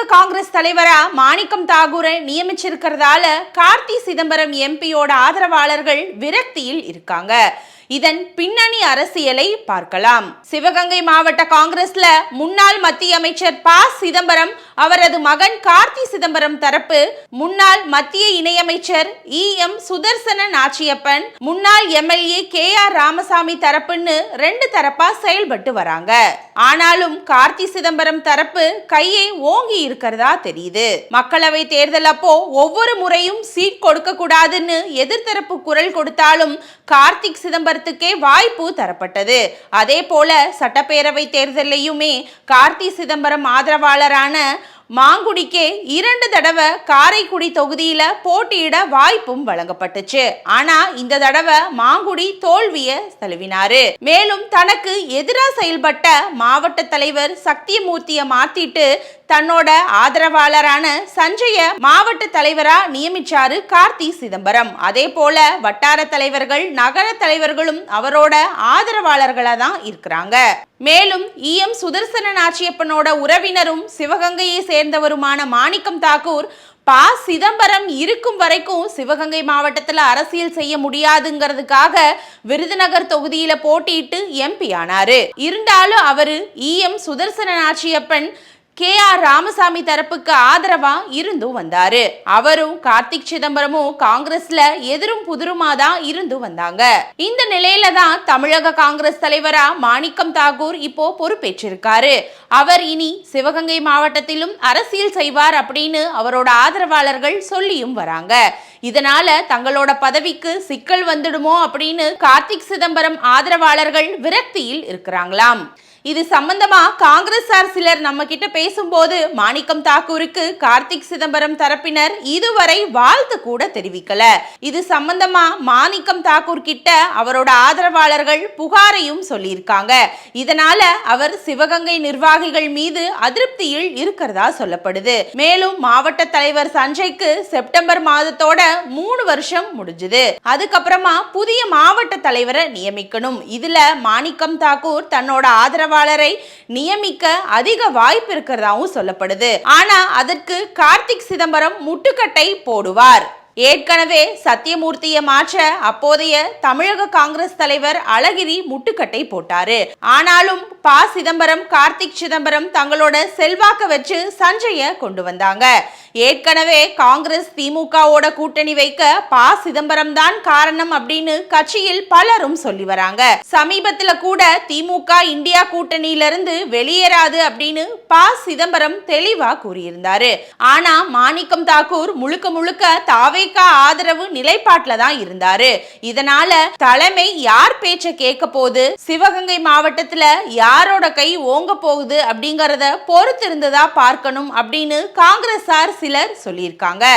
தமிழக காங்கிரஸ் தலைவரா மாணிக்கம் தாகூரை நியமிச்சிருக்கிறதால கார்த்தி சிதம்பரம் எம்பியோட ஆதரவாளர்கள் விரக்தியில் இருக்காங்க. இதன் பின்னணி அரசியலை பார்க்கலாம். சிவகங்கை மாவட்ட காங்கிரஸ்ல முன்னாள் மத்திய அமைச்சர் ப. சிதம்பரம், அவரது மகன் கார்த்தி சிதம்பரம் தரப்பு, முன்னாள் மத்திய இணையமைச்சர் E.M. சுதர்சன நாச்சியப்பன், முன்னாள் எம்எல்ஏ K.R. ராமசாமி தரப்புன்னு ரெண்டு தரப்பா செயல்பட்டு வராங்க. ஆனாலும் கார்த்தி சிதம்பரம் தரப்பு கையை ஓங்கி இருக்கிறதா தெரியுது. மக்களவை தேர்தல் அப்போ ஒவ்வொரு முறையும் சீட் கொடுக்க கூடாதுன்னு எதிர்த்தரப்பு குரல் கொடுத்தாலும் கார்த்திக் சிதம்பரத்துக்கே வாய்ப்பு தரப்பட்டது. அதே போல சட்டப்பேரவை தேர்தலையுமே கார்த்தி சிதம்பரம் ஆதரவாளரான மாங்குடிக்கே 2 தடவை காரைக்குடி தொகுதியில போட்டியிட வாய்ப்பும் வழங்கப்பட்டுச்சு. ஆனா இந்த தடவை மாங்குடி தோல்வியை தழுவினாரு. மேலும் தனக்கு எதிராக செயல்பட்ட மாவட்ட தலைவர் சத்தியமூர்த்தியை மாத்திட்டு தன்னோட ஆதரவாளரான சஞ்சய மாவட்ட தலைவரா நியமிச்சாரு கார்த்தி சிதம்பரம். அதே போல வட்டார தலைவர்கள், நகர தலைவர்களும் அவரோட ஆதரவாளர்களா தான் இருக்கிறாங்க. மேலும் E.M. சுதர்சன நாச்சியப்பனோட உறவினரும் சிவகங்கையை சேர்ந்தவருமான மாணிக்கம் தாக்கூர் ப. சிதம்பரம் இருக்கும் வரைக்கும் சிவகங்கை மாவட்டத்தில் அரசியல் செய்ய முடியாதுங்கிறதுக்காக விருதுநகர் தொகுதியில போட்டியிட்டு MP ஆனாரு. இருந்தாலும் அவரு E.M. சுதர்சன நாச்சியப்பன் K.R. ராமசாமி தரப்புக்கு ஆதரவா இருந்தும் வந்தாரு. அவரும் கார்த்திக் சிதம்பரமும் காங்கிரஸ்ல எதிரும் புதிருமா தான் இருந்து வந்தாங்க. இந்த நிலையில தான் தமிழக காங்கிரஸ் தலைவரா மாணிக்கம் தாகூர் இப்போ பொறுப்பேற்றிருக்காரு. அவர் இனி சிவகங்கை மாவட்டத்திலும் அரசியல் செய்வார் அப்படின்னு அவரோட ஆதரவாளர்கள் சொல்லியும் வராங்க. இதனால தங்களோட பதவிக்கு சிக்கல் வந்துடுமோ அப்படின்னு கார்த்திக் சிதம்பரம் ஆதரவாளர்கள் விரக்தியில் இருக்கிறாங்களாம். இது சம்பந்தமா காங்கிரஸார் சிலர் நம்ம கிட்ட பேசும்போது மாணிக்கம் தாக்கூருக்கு கார்த்திக் சிதம்பரம் தரப்பினர் இதுவரை வாழ்த்து கூட தெரிவிக்கல. இது சம்பந்தமா மாணிக்கம் தாக்கூர் கிட்ட அவரோட ஆதரவாளர்கள் புகாரையும் சொல்லியிருக்காங்க. இதனால அவர் சிவகங்கை நிர்வாகிகள் மீது அதிருப்தியில் இருக்கிறதா சொல்லப்படுது. மேலும் மாவட்ட தலைவர் சஞ்சய்க்கு செப்டம்பர் மாதத்தோட 3 வருஷம் முடிஞ்சுது. அதுக்கப்புறமா புதிய மாவட்ட தலைவரை நியமிக்கணும். இதுல மாணிக்கம் தாக்கூர் தன்னோட ஆதரவாளரை நியமிக்க அதிக வாய்ப்பு இருக்கிறதாவும் சொல்லப்படுது. ஆனா அதற்கு கார்த்திக் சிதம்பரம் முட்டுக்கட்டை போடுவார். ஏற்கனவே சத்தியமூர்த்தியை மாற்ற அப்போதைய தமிழக காங்கிரஸ் தலைவர் அழகிரி முட்டுக்கட்டை போட்டாரு. ஆனாலும் ப. சிதம்பரம், கார்த்திக் சிதம்பரம் தங்களோட செல்வாக்க வச்சு சஞ்சய கொண்டு வந்தாங்க. ஏற்கனவே காங்கிரஸ் திமுகவோட கூட்டணி வைக்க ப. சிதம்பரம் தான் காரணம் அப்படின்னு கட்சியில் பலரும் சொல்லி வராங்க. சமீபத்துல கூட திமுக இந்தியா கூட்டணியிலிருந்து வெளியேறாது அப்படின்னு ப. சிதம்பரம் தெளிவா கூறியிருந்தாரு. ஆனா மாணிக்கம் தாக்கூர் முழுக்க முழுக்க தாவே ஆதரவு நிலைப்பாட்டில தான் இருந்தாரு. இதனால தலைமை யார் பேச்ச கேட்க போகுது, சிவகங்கை மாவட்டத்துல யாரோட கை ஓங்க போகுது அப்படிங்கறத பொறுத்திருந்ததா பார்க்கணும் அப்படின்னு காங்கிரஸார் சிலர் சொல்லியிருக்காங்க.